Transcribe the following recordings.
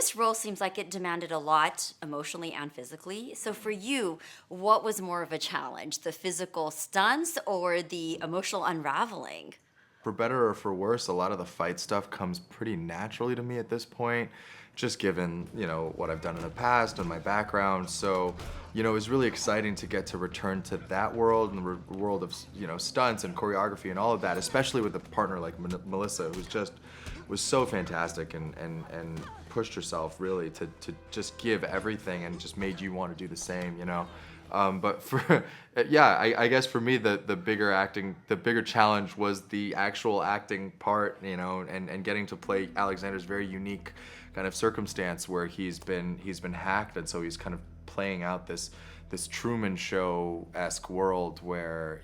this role seems like it demanded a lot emotionally and physically. So for you, what was more of a challenge, the physical stunts or the emotional unraveling? For better or for worse, a lot of the fight stuff comes pretty naturally to me at this point, just given, what I've done in the past and my background. So, it was really exciting to get to return to that world and the world of, stunts and choreography and all of that, especially with a partner like Melissa, who's just was so fantastic and pushed herself really to just give everything and just made you want to do the same. But for yeah, I guess for me the bigger challenge was the actual acting part, and getting to play Alexander's very unique kind of circumstance where he's been hacked, and so he's kind of playing out this Truman Show-esque world where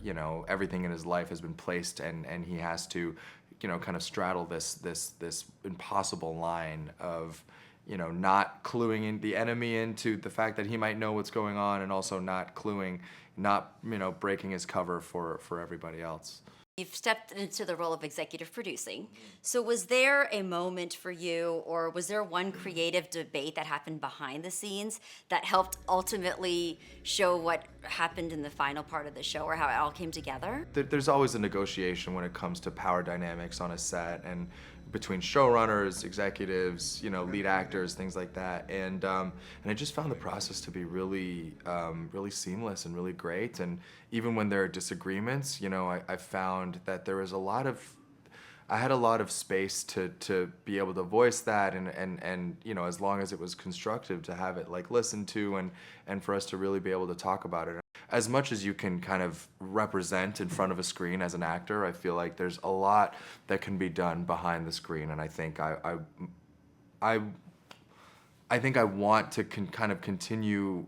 everything in his life has been placed, and he has to kind of straddle this impossible line of not cluing in the enemy into the fact that he might know what's going on, and also not breaking his cover for everybody else. You've stepped into the role of executive producing. So was there a moment for you, or was there one creative debate that happened behind the scenes that helped ultimately show what happened in the final part of the show, or how it all came together? There's always a negotiation when it comes to power dynamics on a set, and between showrunners, executives, lead actors, things like that. And I just found the process to be really, really seamless and really great. And even when there are disagreements, I found that there was I had a lot of space to be able to voice that, and as long as it was constructive, to have it like listened to, and for us to really be able to talk about it. As much as you can kind of represent in front of a screen as an actor, I feel like there's a lot that can be done behind the screen, and I think I think I want to kind of continue,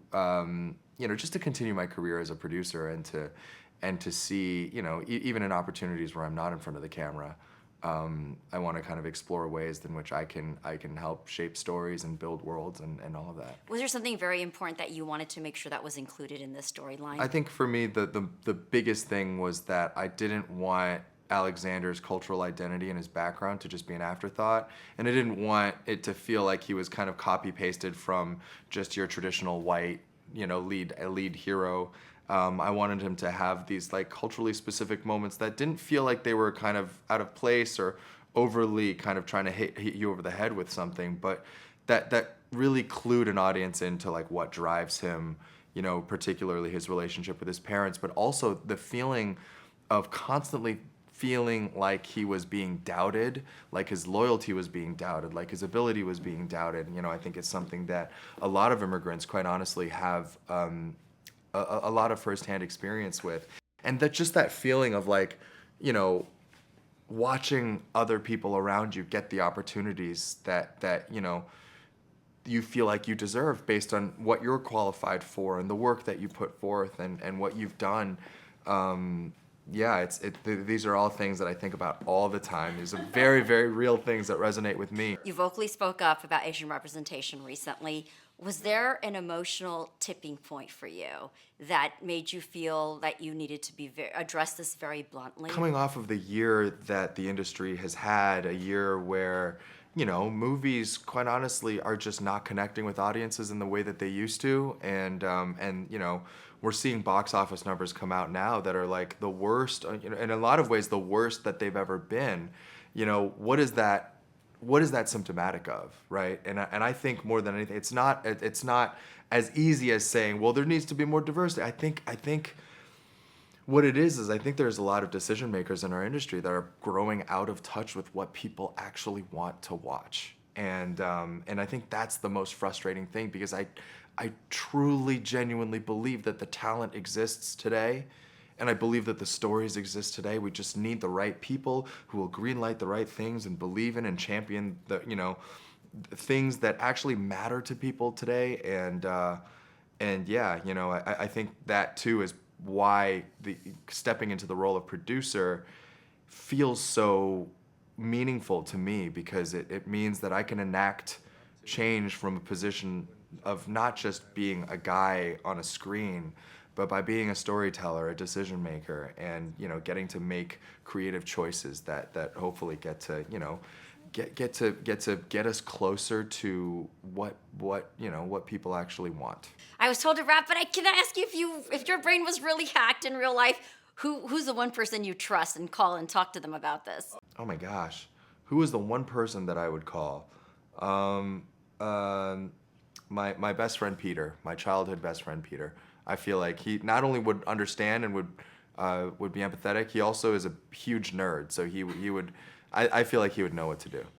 just to continue my career as a producer, and to see, even in opportunities where I'm not in front of the camera. I want to kind of explore ways in which I can help shape stories and build worlds and all of that. Was there something very important that you wanted to make sure that was included in this storyline? I think for me the biggest thing was that I didn't want Alexander's cultural identity and his background to just be an afterthought, and I didn't want it to feel like he was kind of copy pasted from just your traditional white, lead hero. I wanted him to have these like culturally specific moments that didn't feel like they were kind of out of place or overly kind of trying to hit you over the head with something, but that really clued an audience into like what drives him, particularly his relationship with his parents, but also the feeling of constantly feeling like he was being doubted, like his loyalty was being doubted, like his ability was being doubted. I think it's something that a lot of immigrants, quite honestly, have a lot of firsthand experience with. And that feeling of like, watching other people around you get the opportunities that you feel like you deserve based on what you're qualified for and the work that you put forth and what you've done. These are all things that I think about all the time. These are very, very real things that resonate with me. You vocally spoke up about Asian representation recently. Was there an emotional tipping point for you that made you feel that you needed to address this very bluntly? Coming off of the year that the industry has had, a year where, movies, quite honestly, are just not connecting with audiences in the way that they used to, and we're seeing box office numbers come out now that are like the worst, in a lot of ways, the worst that they've ever been. What is that symptomatic of, right? And I think more than anything, it's not as easy as saying, well, there needs to be more diversity. I think what it is I think there's a lot of decision makers in our industry that are growing out of touch with what people actually want to watch. And I think that's the most frustrating thing, because I truly, genuinely believe that the talent exists today. And I believe that the stories exist today. We just need the right people who will greenlight the right things and believe in and champion the things that actually matter to people today. I think that too is why stepping into the role of producer feels so meaningful to me, because it means that I can enact change from a position of not just being a guy on a screen, but by being a storyteller, a decision maker, and getting to make creative choices that hopefully get to get us closer to what people actually want. I was told to wrap, but can I ask you if your brain was really hacked in real life, who's the one person you trust and call and talk to them about this? Oh my gosh, who is the one person that I would call? Um, um, my best friend Peter, my childhood best friend Peter. I feel like he not only would understand and would be empathetic, he also is a huge nerd. So he would, I feel like he would know what to do.